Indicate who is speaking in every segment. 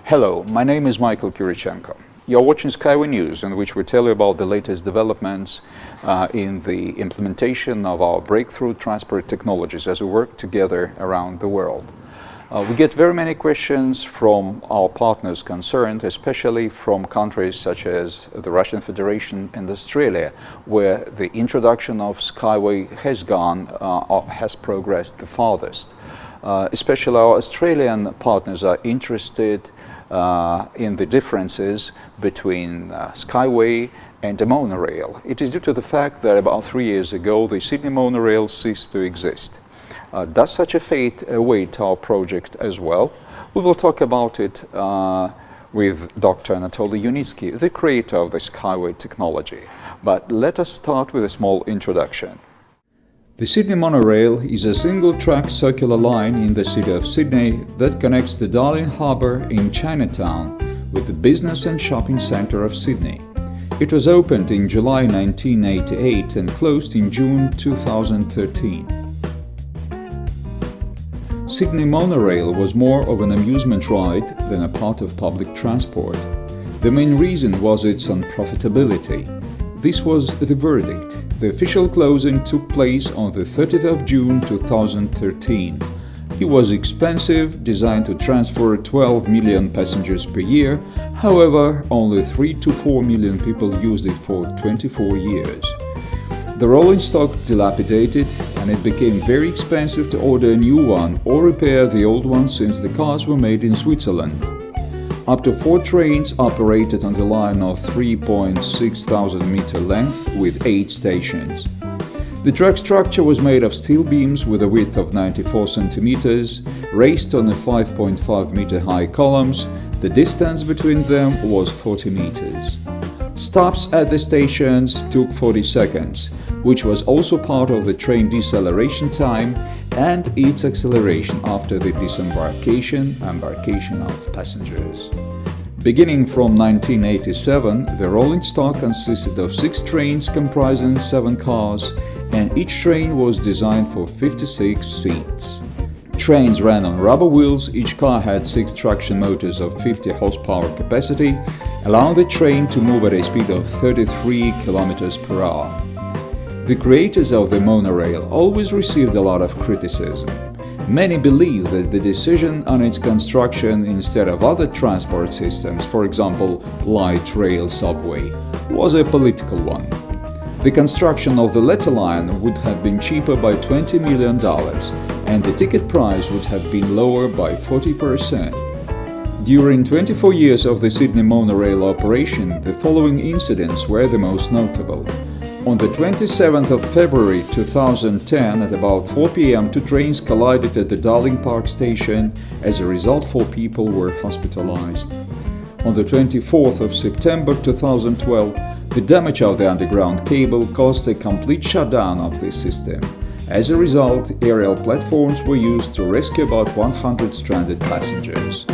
Speaker 1: Hello, my name is Michael Kirichenko. You're watching SkyWay News, in which we tell you about the latest developments in the implementation of our breakthrough transport technologies as we work together around the world. We get very many questions from our partners concerned, especially from countries such as the Russian Federation and Australia, where the introduction of SkyWay has progressed the farthest. Especially our Australian partners are interested in the differences between SkyWay and the Monorail. It is due to the fact that about 3 years ago the Sydney Monorail ceased to exist. Does such a fate await our project as well? We will talk about it with Dr. Anatoly Yunitsky, the creator of the SkyWay technology. But let us start with a small introduction. The Sydney Monorail is a single-track circular line in the city of Sydney that connects the Darling Harbour in Chinatown with the business and shopping centre of Sydney. It was opened in July 1988 and closed in June 2013. Sydney Monorail was more of an amusement ride than a part of public transport. The main reason was its unprofitability. This was the verdict. The official closing took place on the 30th of June 2013. It was expensive, designed to transfer 12 million passengers per year. However, only 3 to 4 million people used it for 24 years. The rolling stock dilapidated, and it became very expensive to order a new one or repair the old one, since the cars were made in Switzerland. Up to 4 trains operated on the line of 3,600 meter length with 8 stations. The track structure was made of steel beams with a width of 94 centimeters, raised on the 5.5 meter high columns. The distance between them was 40 meters. Stops at the stations took 40 seconds, which was also part of the train deceleration time and its acceleration after the embarkation of passengers. Beginning from 1987, the rolling stock consisted of 6 trains comprising 7 cars, and each train was designed for 56 seats. Trains ran on rubber wheels. Each car had 6 traction motors of 50 horsepower capacity, allowing the train to move at a speed of 33 kilometers per hour. The creators of the monorail always received a lot of criticism. Many believe that the decision on its construction instead of other transport systems, for example, light rail subway, was a political one. The construction of the latter line would have been cheaper by $20 million, and the ticket price would have been lower by 40%. During 24 years of the Sydney monorail operation, the following incidents were the most notable. On the 27th of February 2010, at about 4 p.m., 2 trains collided at the Darling Park station. As a result, 4 people were hospitalized. On the 24th of September 2012, the damage of the underground cable caused a complete shutdown of the system. As a result, aerial platforms were used to rescue about 100 stranded passengers.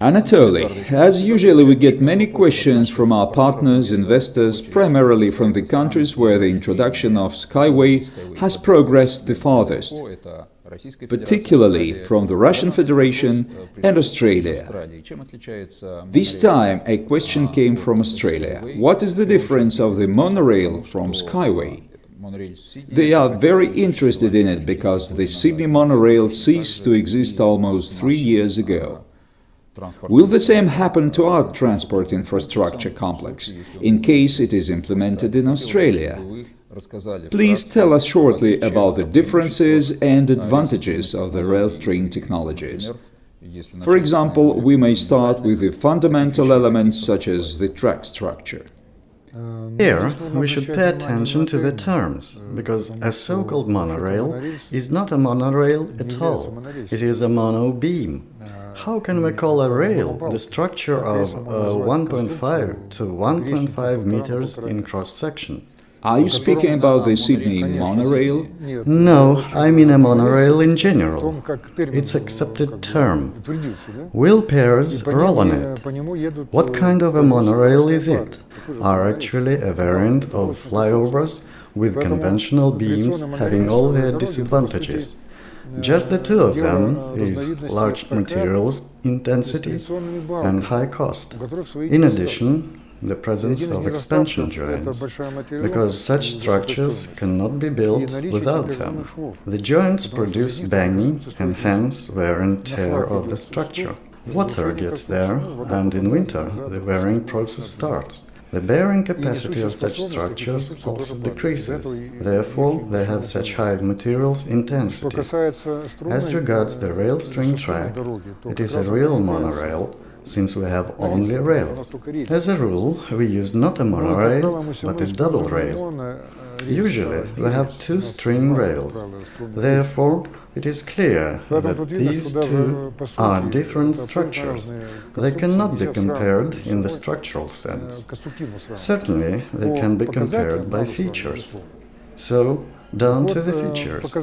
Speaker 1: Anatoly, as usually we get many questions from our partners, investors, primarily from the countries where the introduction of SkyWay has progressed the farthest, particularly from the Russian Federation and Australia. This time a question came from Australia. What is the difference of the monorail from SkyWay? They are very interested in it because the Sydney monorail ceased to exist almost 3 years ago. Will the same happen to our transport infrastructure complex, in case it is implemented in Australia? Please tell us shortly about the differences and advantages of the rail train technologies. For example, we may start with the fundamental elements such as the track structure.
Speaker 2: Here, we should pay attention to the terms, because a so-called monorail is not a monorail at all. It is a mono-beam. How can we call a rail the structure of 1.5 to 1.5 meters in cross-section?
Speaker 1: Are you speaking about the Sydney monorail?
Speaker 2: No, I mean a monorail in general. It's accepted term. Wheel pairs roll on it. What kind of a monorail is it? Are actually a variant of flyovers with conventional beams having all their disadvantages. Just the two of them is large materials intensity and high cost. In addition, the presence of expansion joints, because such structures cannot be built without them. The joints produce banging and hence wear and tear of the structure. Water gets there, and in winter the wearing process starts. The bearing capacity of such structures also decreases, therefore they have such high materials intensity. As regards the rail string track, it is a real monorail, since we have only rails. As a rule, we use not a monorail, but a double rail. Usually, we have two string rails. Therefore, it is clear that these two are different structures. They cannot be compared in the structural sense. Certainly, they can be compared by features. So, down to the features.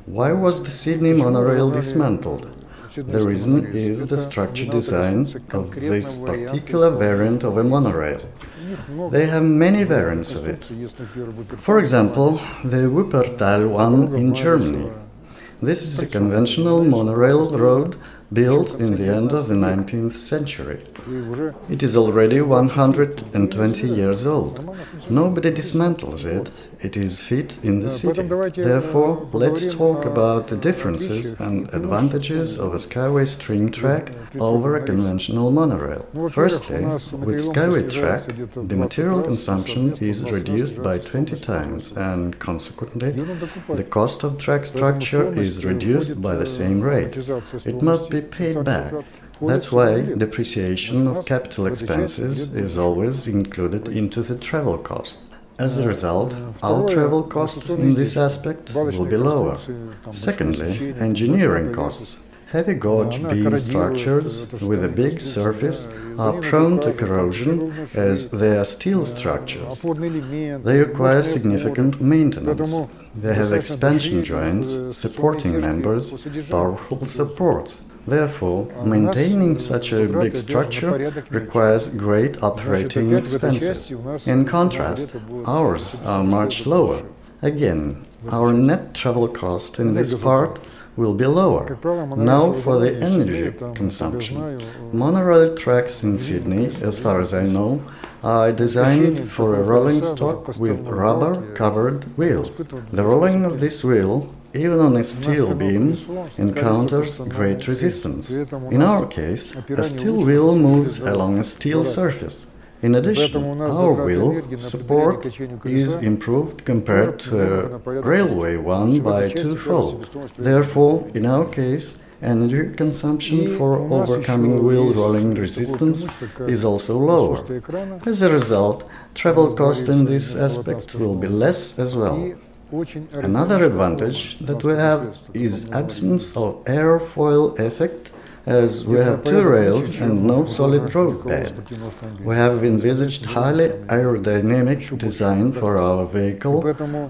Speaker 2: Why was the Sydney monorail dismantled? The reason is the structure design of this particular variant of a monorail. They have many variants of it. For example, the Wuppertal one in Germany. This is a conventional monorail road built in the end of the 19th century. It is already 120 years old. Nobody dismantles it. It is fit in the city. Therefore, let's talk about the differences and advantages of a SkyWay string track over a conventional monorail. Firstly, with SkyWay track, the material consumption is reduced by 20 times and, consequently, the cost of track structure is reduced by the same rate. It must be paid back. That's why depreciation of capital expenses is always included into the travel cost. As a result, our travel cost in this aspect will be lower. Secondly, engineering costs. Heavy gauge beam structures with a big surface are prone to corrosion as they are steel structures. They require significant maintenance. They have expansion joints, supporting members, powerful supports. Therefore, maintaining such a big structure requires great operating expenses. In contrast, ours are much lower. Again, our net travel cost in this part will be lower. Now for the energy consumption. Monorail tracks in Sydney, as far as I know, are designed for a rolling stock with rubber-covered wheels. The rolling of this wheel, even on a steel beam, encounters great resistance. In our case, a steel wheel moves along a steel surface. In addition, our wheel support is improved compared to a railway one by twofold. Therefore, in our case, energy consumption for overcoming wheel rolling resistance is also lower. As a result, travel cost in this aspect will be less as well. Another advantage that we have is absence of airfoil effect, as we have two rails and no solid road bed. We have envisaged highly aerodynamic design for our vehicle,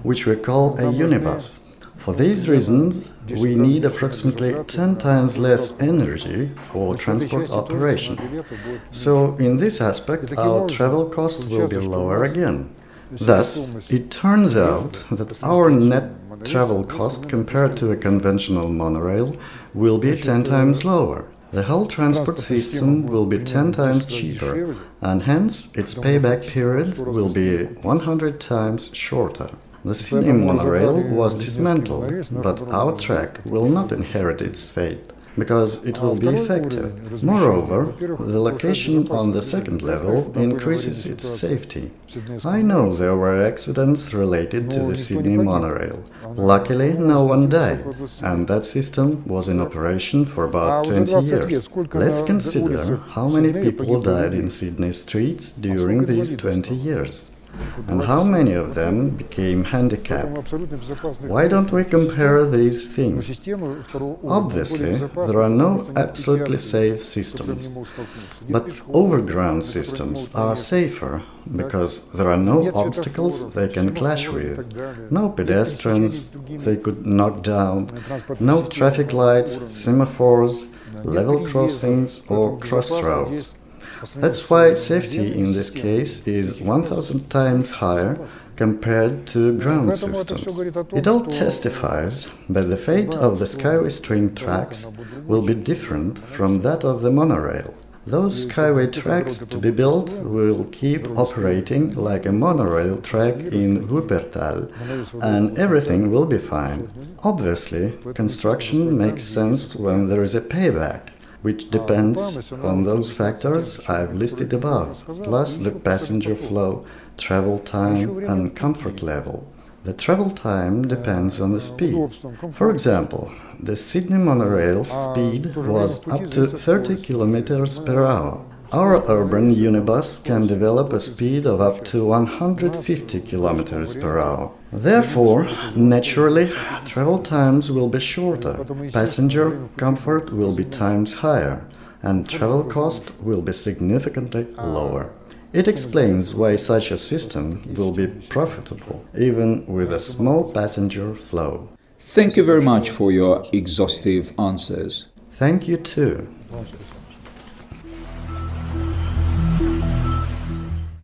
Speaker 2: which we call a unibus. For these reasons, we need approximately 10 times less energy for transport operation. So, in this aspect, our travel cost will be lower again. Thus, it turns out that our net travel cost compared to a conventional monorail will be 10 times lower. The whole transport system will be 10 times cheaper, and hence its payback period will be 100 times shorter. The Sydney monorail was dismantled, but our track will not inherit its fate, because it will be effective. Moreover, the location on the second level increases its safety. I know there were accidents related to the Sydney monorail. Luckily, no one died, and that system was in operation for about 20 years. Let's consider how many people died in Sydney streets during these 20 years. And how many of them became handicapped? Why don't we compare these things? Obviously, there are no absolutely safe systems, but overground systems are safer because there are no obstacles they can clash with, no pedestrians they could knock down, no traffic lights, semaphores, level crossings or crossroads. That's why safety in this case is 1000 times higher compared to ground systems. It all testifies that the fate of the SkyWay train tracks will be different from that of the monorail. Those SkyWay tracks to be built will keep operating like a monorail track in Wuppertal, and everything will be fine. Obviously, construction makes sense when there is a payback, which depends on those factors I've listed above, plus the passenger flow, travel time and comfort level. The travel time depends on the speed. For example, the Sydney monorail speed was up to 30 km per hour. Our urban unibus can develop a speed of up to 150 km per hour. Therefore, naturally, travel times will be shorter, passenger comfort will be times higher, and travel cost will be significantly lower. It explains why such a system will be profitable, even with a small passenger flow.
Speaker 1: Thank you very much for your exhaustive answers.
Speaker 2: Thank you too.